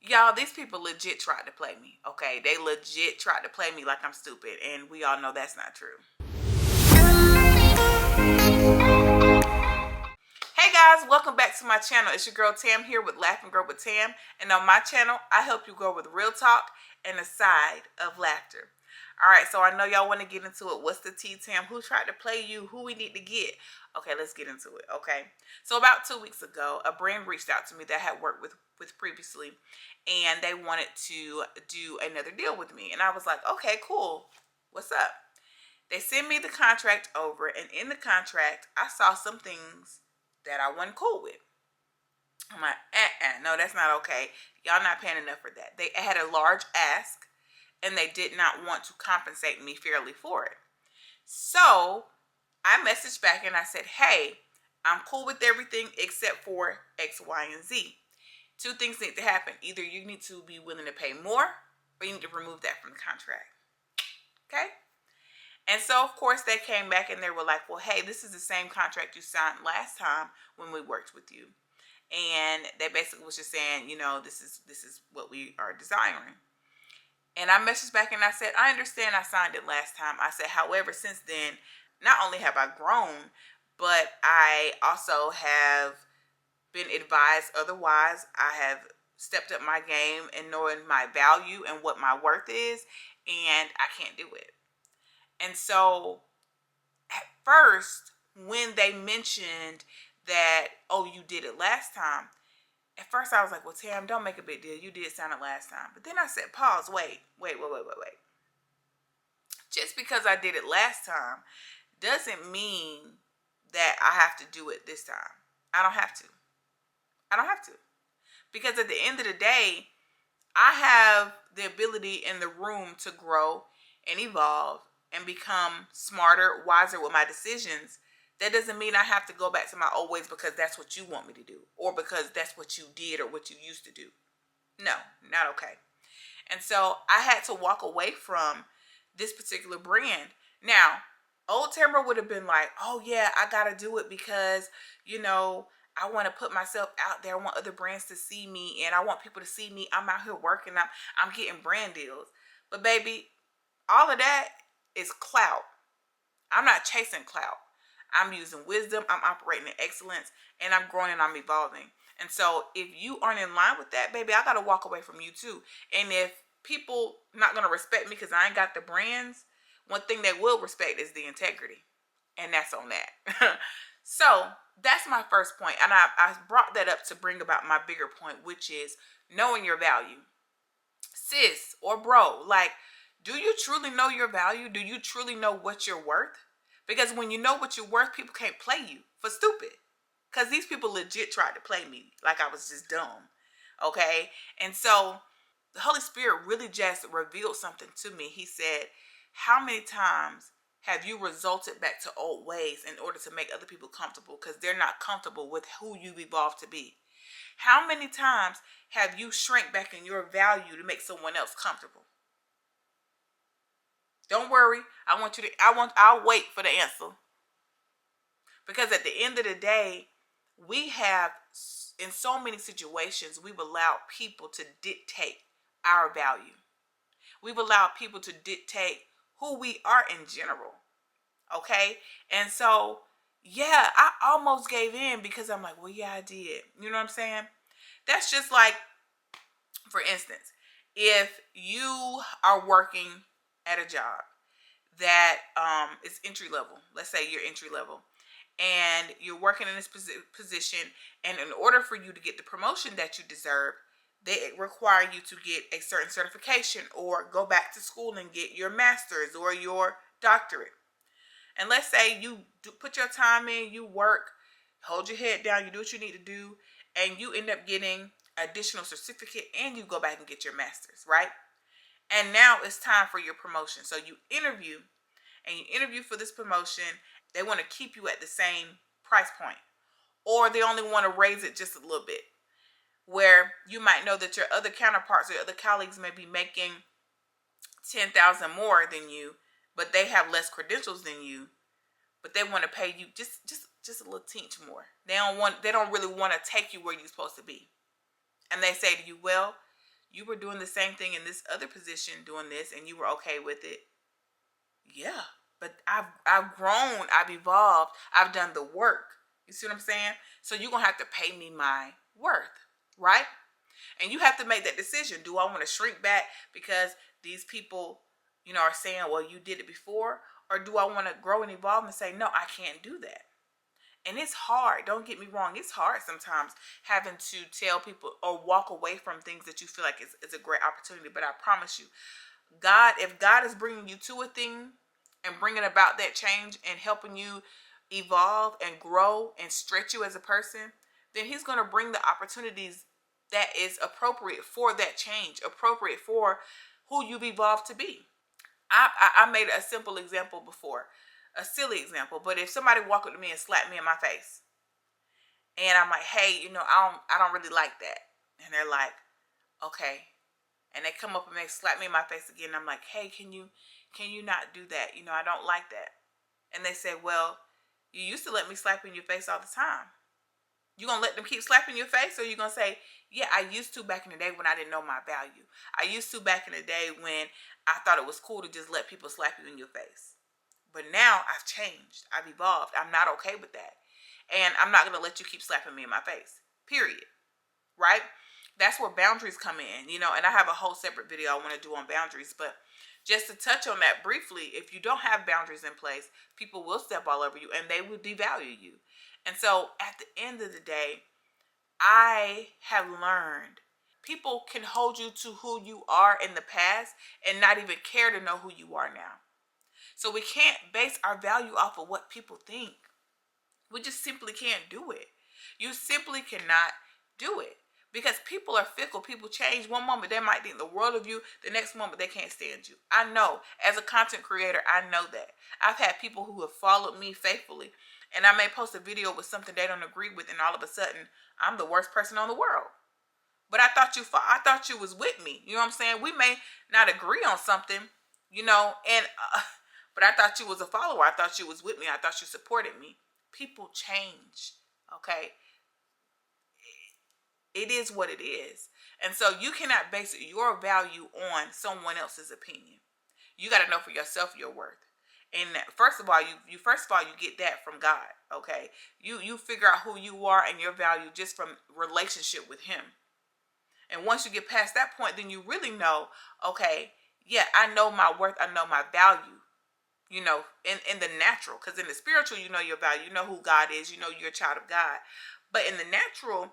Y'all, these people legit tried to play me, okay? They legit tried to play me like I'm stupid, and we all know that's not true. Hey guys, welcome back to my channel. It's your girl Tam here with Laugh and Grow with Tam, and on my channel, I help you grow with real talk and a side of laughter. All right, so I know y'all want to get into it. What's the tea, Tam? Who tried to play you? Who we need to get? Okay, let's get into it, okay? So about 2 weeks ago, a brand reached out to me that I had worked with previously, and they wanted to do another deal with me. And I was like, okay, cool. What's up? They sent me the contract over, and in the contract, I saw some things that I wasn't cool with. I'm like, no, that's not okay. Y'all not paying enough for that. They had a large ask, and they did not want to compensate me fairly for it. So I messaged back and I said, hey, I'm cool with everything except for X, Y, and Z. Two things need to happen. Either you need to be willing to pay more, or you need to remove that from the contract. Okay? And so, of course, they came back and they were like, well, hey, this is the same contract you signed last time when we worked with you. And they basically was just saying, you know, this is what we are desiring. And I messaged back and I said, I understand I signed it last time. I said, however, since then, not only have I grown, but I also have been advised otherwise. I have stepped up my game and knowing my value and what my worth is, and I can't do it. And so at first, when they mentioned that, oh, you did it last time, at first I was like, well, Tam, don't make a big deal. You did sign it last time. But then I said, pause, wait. Just because I did it last time doesn't mean that I have to do it this time. I don't have to. Because at the end of the day, I have the ability in the room to grow and evolve and become smarter, wiser with my decisions. That doesn't mean I have to go back to my old ways because that's what you want me to do, or because that's what you did or what you used to do. No, not okay. And so I had to walk away from this particular brand. Now, old Tamara would have been like, oh yeah, I gotta do it because, you know, I want to put myself out there. I want other brands to see me, and I want people to see me. I'm out here working. I'm getting brand deals. But baby, all of that is clout. I'm not chasing clout. I'm using wisdom. I'm operating in excellence, and I'm growing and I'm evolving. And so if you aren't in line with that, baby, I got to walk away from you too. And if people not going to respect me because I ain't got the brands, one thing they will respect is the integrity. And that's on that. So that's my first point. And I brought that up to bring about my bigger point, which is knowing your value. Sis or bro, like, do you truly know your value? Do you truly know what you're worth? Because when you know what you're worth, people can't play you for stupid. Because these people legit tried to play me like I was just dumb. Okay? And so the Holy Spirit really just revealed something to me. He said, how many times have you resulted back to old ways in order to make other people comfortable because they're not comfortable with who you've evolved to be? How many times have you shrank back in your value to make someone else comfortable? Don't worry. I'll wait for the answer. Because at the end of the day, we have, in so many situations, we've allowed people to dictate our value. We've allowed people to dictate who we are in general. Okay? And so, yeah, I almost gave in because I'm like, well, yeah, I did. You know what I'm saying? That's just like, for instance, if you are working at a job that is entry level, let's say you're entry level, and you're working in this position, and in order for you to get the promotion that you deserve, they require you to get a certain certification or go back to school and get your master's or your doctorate. And let's say you put your time in, you work, hold your head down, you do what you need to do, and you end up getting additional certificate and you go back and get your master's, right? And now it's time for your promotion. So you interview for this promotion. They want to keep you at the same price point, or they only want to raise it just a little bit, where you might know that your other counterparts or your other colleagues may be making 10,000 more than you, but they have less credentials than you, but they want to pay you just a little teeny more. They don't really want to take you where you're supposed to be. And they say to you, well, you were doing the same thing in this other position, doing this, and you were okay with it. Yeah, but I've grown, I've evolved, I've done the work. You see what I'm saying? So you're gonna have to pay me my worth, right? And you have to make that decision. Do I want to shrink back because these people, are saying, well, you did it before? Or do I want to grow and evolve and say, no, I can't do that? And it's hard. Don't get me wrong. It's hard sometimes having to tell people or walk away from things that you feel like is a great opportunity. But I promise you, if God is bringing you to a thing and bringing about that change and helping you evolve and grow and stretch you as a person, then he's going to bring the opportunities that is appropriate for that change, appropriate for who you've evolved to be. I made a simple example before, a silly example, but if somebody walked up to me and slapped me in my face, and I'm like, hey, I don't really like that, and they're like, okay, and they come up and they slap me in my face again, and I'm like, hey, can you not do that? I don't like that. And they say, well, you used to let me slap in your face all the time. You gonna let them keep slapping your face, or you gonna say, yeah, I used to back in the day when I didn't know my value. I used to back in the day when I thought it was cool to just let people slap you in your face. But now I've changed. I've evolved. I'm not okay with that. And I'm not gonna let you keep slapping me in my face. Period. Right? That's where boundaries come in, and I have a whole separate video I want to do on boundaries, but just to touch on that briefly, if you don't have boundaries in place, people will step all over you and they will devalue you. And so at the end of the day, I have learned people can hold you to who you are in the past and not even care to know who you are now. So we can't base our value off of what people think. We just simply can't do it. You simply cannot do it. Because people are fickle. People change. One moment they might think the world of you. The next moment they can't stand you. I know. As a content creator, I know that. I've had people who have followed me faithfully. And I may post a video with something they don't agree with. And all of a sudden, I'm the worst person on the world. But I thought you was with me. You know what I'm saying? We may not agree on something, but I thought you was a follower. I thought you was with me. I thought you supported me. People change. Okay? It is what it is. And so you cannot base your value on someone else's opinion. You got to know for yourself your worth. And first of all, you get that from God. Okay. You figure out who you are and your value just from relationship with him. And once you get past that point, then you really know, okay, yeah, I know my worth. I know my value, in the natural, because in the spiritual, you know your value, you know who God is, you're a child of God. But in the natural,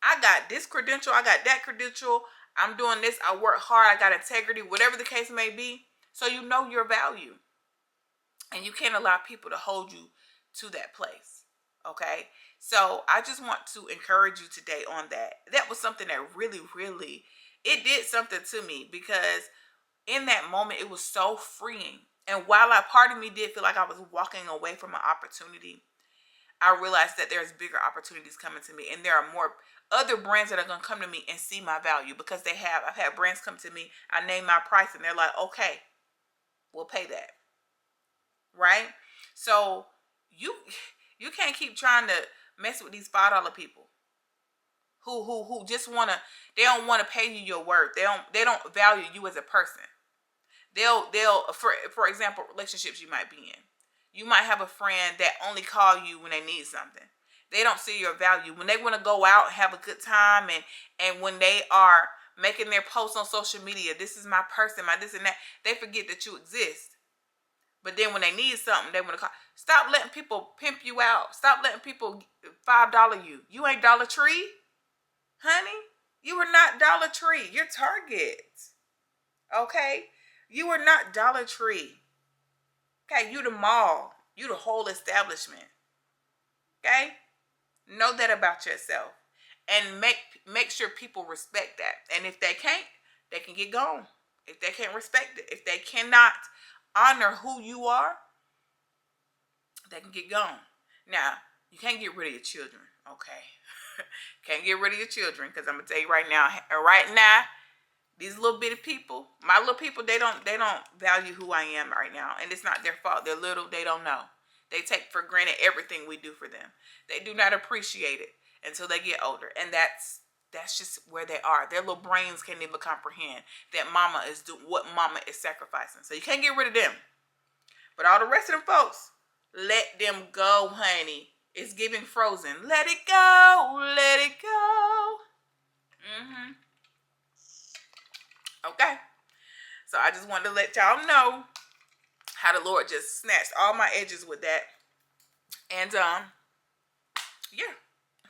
I got this credential, I got that credential, I'm doing this, I work hard, I got integrity, whatever the case may be. So you know your value. And you can't allow people to hold you to that place. Okay? So I just want to encourage you today on that. That was something that really, really, it did something to me, because in that moment, it was so freeing. And while part of me did feel like I was walking away from an opportunity, I realized that there's bigger opportunities coming to me, and there are more other brands that are going to come to me and see my value, because I've had brands come to me, I name my price, and they're like, okay, we'll pay that. Right? So you can't keep trying to mess with these $5 people who just they don't want to pay you your worth. They don't value you as a person. They'll for example, relationships you might be in. You might have a friend that only call you when they need something. They don't see your value. When they want to go out and have a good time, and when they are making their posts on social media, this is my person, my this and that, they forget that you exist. But then when they need something, they want to call. Stop letting people pimp you out. Stop letting people $5 you. You ain't Dollar Tree, honey. You are not Dollar Tree. You're Target. Okay? You are not Dollar Tree. Okay? You the mall. You the whole establishment. Okay? Know that about yourself. And make sure people respect that. And if they can't, they can get gone. If they can't respect it, if they cannot honor who you are, they can get gone. Now, you can't get rid of your children, okay? Can't get rid of your children, because I'm gonna tell you right now, these little bitty people, my little people, they don't value who I am right now, and it's not their fault. They're little, they don't know. They take for granted everything we do for them. They do not appreciate it until they get older, and that's That's just where they are. Their little brains can't even comprehend that mama is doing what mama is sacrificing. So you can't get rid of them. But all the rest of them folks, let them go, honey. It's giving Frozen. Let it go. Let it go. Okay. So I just wanted to let y'all know how the Lord just snatched all my edges with that. And yeah.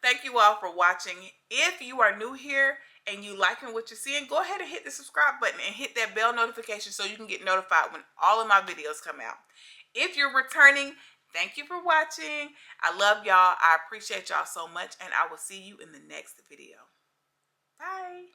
Thank you all for watching. If you are new here and you liking what you're seeing, go ahead and hit the subscribe button and hit that bell notification so you can get notified when all of my videos come out. If you're returning, thank you for watching. I love y'all. I appreciate y'all so much, and I will see you in the next video. Bye.